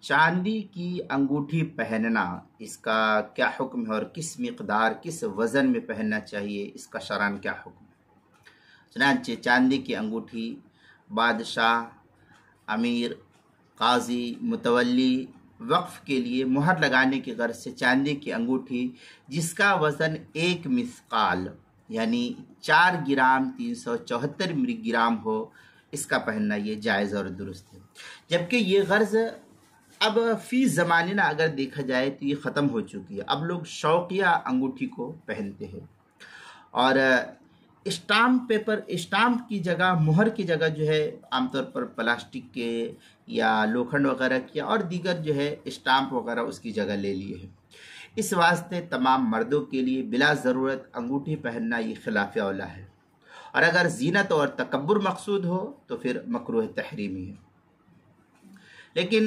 چاندی کی انگوٹھی پہننا، اس کا کیا حکم ہے اور کس مقدار کس وزن میں پہننا چاہیے، اس کا شرعاً کیا حکم ہے؟ چنانچہ چاندی کی انگوٹھی بادشاہ، امیر، قاضی، متولی وقف کے لیے مہر لگانے کی غرض سے چاندی کی انگوٹھی جس کا وزن 1 مثقال یعنی 4 گرام 374 ملی گرام ہو، اس کا پہننا یہ جائز اور درست ہے۔ جبکہ یہ غرض اب فی زمانہ اگر دیکھا جائے تو یہ ختم ہو چکی ہے۔ اب لوگ شوقیہ انگوٹھی کو پہنتے ہیں اور اسٹامپ کی جگہ، مہر کی جگہ جو ہے عام طور پر پلاسٹک کے یا لوکھنڈ وغیرہ کی اور دیگر جو ہے اسٹامپ وغیرہ اس کی جگہ لے لیے ہے۔ اس واسطے تمام مردوں کے لیے بلا ضرورت انگوٹھی پہننا یہ خلاف اولا ہے، اور اگر زینت اور تکبر مقصود ہو تو پھر مکروہ تحریمی ہے۔ لیکن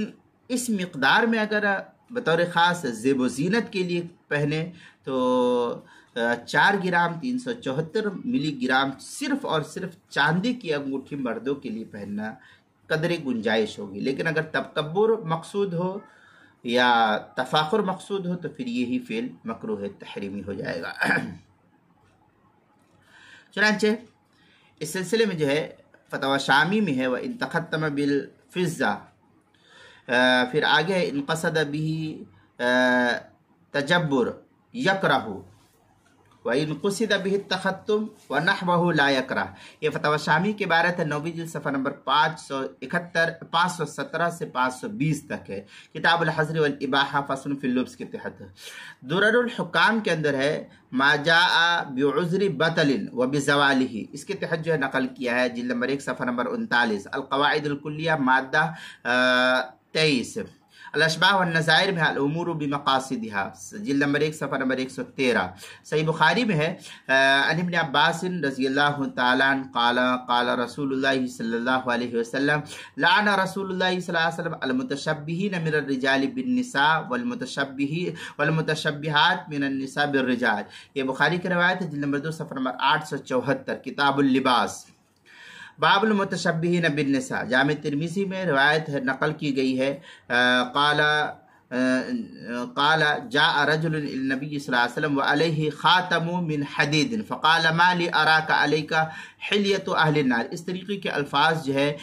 اس مقدار میں اگر بطور خاص زیب و زینت کے لیے پہنے تو 4 گرام 374 ملی گرام صرف اور صرف چاندی کی انگوٹھی مردوں کے لیے پہننا قدر گنجائش ہوگی۔ لیکن اگر تکبر مقصود ہو یا تفاخر مقصود ہو تو پھر یہی فعل مکروہ تحریمی ہو جائے گا۔ چنانچہ اس سلسلے میں جو ہے فتویٰ شامی میں ہے وَإِن تَخَتَّمَ بِالْفِضَّةِ، پھر آگے ان قصد بھی تجبر یکرہ وَإِن قصد به التختم وَنَحْوَهُ لَا يَكْرَهُ، یہ فتویٰ شامی کے عبارت ہے 9ویں جلد صفحہ نمبر 517 سے 520 تک ہے، کتاب الحظر والاباحہ فصل فی اللبس کے تحت۔ درر الحکام کے اندر ہے ما جاء بعذر بطل وبزوالہ، اس کے تحت جو ہے نقل کیا ہے جلد نمبر 1 صفحہ نمبر 39، القواعد الکلیہ مادہ 23، الاشباح والنظائر میں الامور بمقاصدها جلد نمبر 1 صفحہ نمبر 113۔ صحیح بخاری میں ہے عن ابن عباس رضی اللہ تعالیٰ عنہ قال رسول اللہ صلی اللہ علیہ وسلم لعن رسول اللہ صلی اللہ علیہ وسلم المتشبہین من الرجال بالنساء والمتشبہات من النساء بالرجال، یہ بخاری کی روایت ہے جلد نمبر 2 صفحہ نمبر 874، کتاب اللباس، باب المتشبہین بالنساء۔ جامع ترمذی میں روایت ہے، نقل کی گئی ہے، قال جاء رجل النبی صلی اللہ علیہ وسلم وعلیہ خاتم من حدید فقال ما لی اراک علیک حلیت اہل النار۔ اس طریقے کے الفاظ جو ہے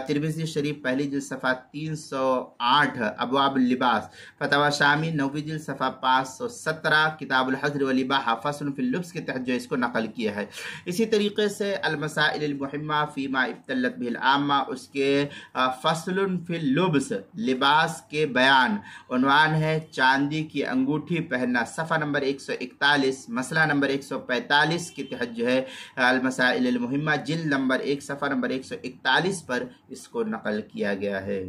ترمذی شریف پہلی جلد صفحہ 308، ابواب اللباس، فتویٰ شامی 9ویں جلد صفحہ 517، کتاب الحظر والاباحہ فصل فی اللبس کے تحت جو اس کو نقل کیا ہے۔ اسی طریقے سے المسائل المہمہ فیما ابتلت بہ العامہ، اس کے فصل فی اللبس، لباس کے بیان، عنوان ہے چاندی کی انگوٹھی پہننا، صفحہ نمبر 141، مسئلہ نمبر 145 کے تحت جو ہے المسائل المہمہ جلد نمبر 1 صفحہ نمبر 141 پر اس کو نقل کیا گیا ہے۔